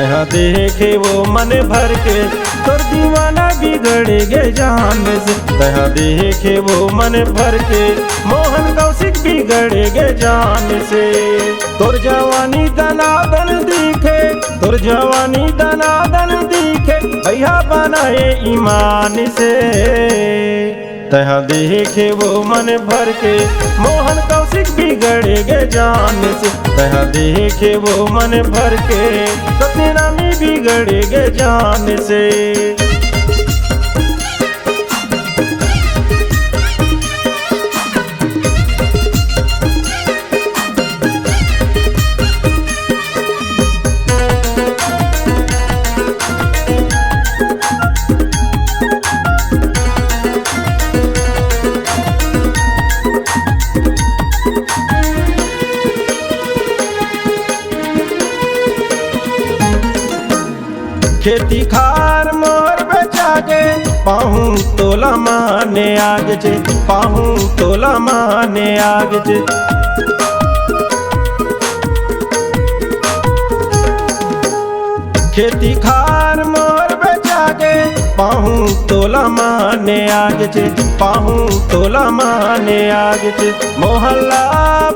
तहाँ देखे वो मन भर के तोर दीवाना बिगड़ गे जान से। तहाँ देखे वो मन भर के मोहन कौशिक बिगड़ गे जान से। तोर जवानी दनादन दिखे, तोर जवानी दनादन दिखे भैया बनाए ईमान से। तहाँ देखे वो मन भर के मोहन कौशिक बिगड़ गे जान से। तहाँ देखे वो मन भर के सत्यनामी बिगड़ गे जान से। खेती खार मोर बचा के पाहूं तोला माने आग जे, पाहूं तोला माने आग जे। खेती खार मोर बचा के पाहूं तोला माने आग जे, पाहूं तोला माने आग जे। मोहल्ला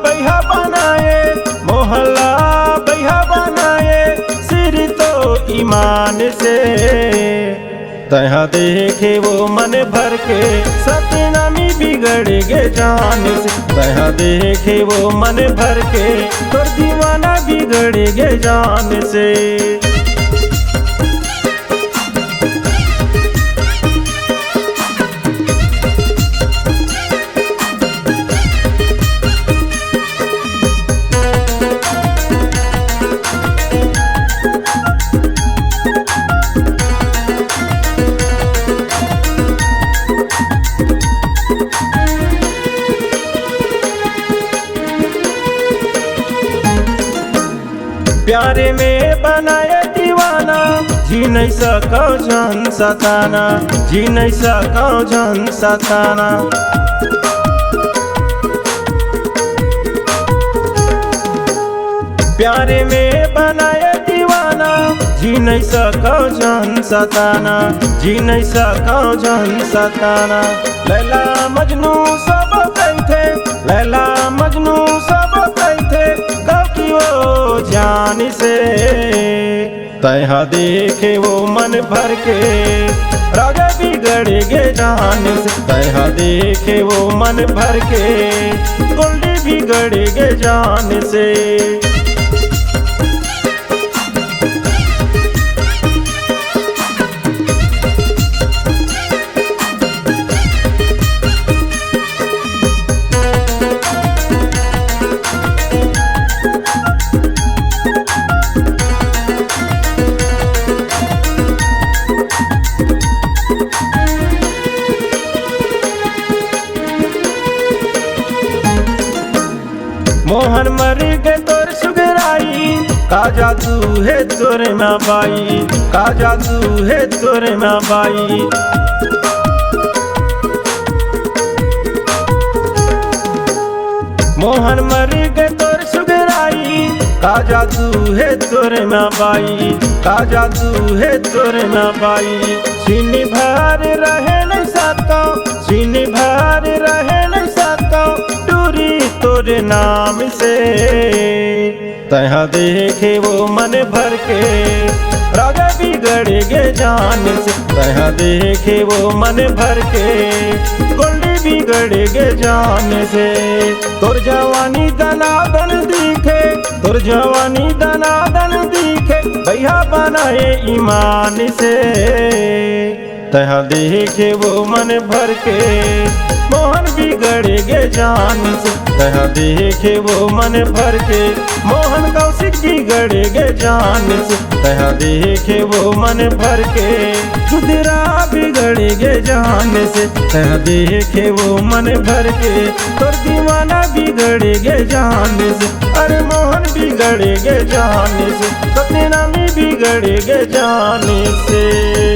बैहा बनाए, मोहल्ला बैहा बनाए सिर तो ईमान से। तहाँ देखे वो मन भर के सत्यनामी बिगड़ गे जान से। तहाँ देखे वो मन भर के तोर दीवाना बिगड़ गे जान से। प्यारे में बनाए दीवाना जी नहीं सको जन सताना, जी नहीं सको जन सताना। प्यारे में बनाए दीवाना जी नहीं सको जन सताना, जी नहीं सको जन सताना। लैला मजनू सब कहते, लैला मजनू सब कहते की वो जान से। तहाँ देखे वो मन भर के राजा बिगड़ गे जान से। तहाँ देखे वो मन भर के गोल्डी बिगड़ गे जान से। मोहन मर गए तोर सुगराई का जादू है तोरे माँ बाई, का जादू है तोरे माँ बाई। मोहन मर गए तोर सुगराई का जादू है तोरे माँ बाई, का जादू है तोरे माँ बाई। सीनी भर रहे नहीं साका, सीनी भर रहे नहीं साका टूरी तोरे नाम से। तहाँ देखे वो मन भर के राजा बिगड़ गे जान से। तहाँ देखे वो मन भर के गोल्डी बिगड़ गे जान से। तोर जवानी दनादन दिखे, तोर जवानी दनादन दिखे भैया बनाए ईमान से। तहाँ देखे वो मन भर के मोहन बिगड़ गे जान से। तहाँ देखे वो मन भर के मोहन कौशिक बिगड़ गे जान से। तहाँ देखे वो मन भर के रुद्रा बिगड़ गे जान से। तहाँ देखे वो मन भर के तोर दीवाना बिगड़ गे जान से। अरे मोहन बिगड़ गे जान से, सत्यनामी बिगड़ गे जान से।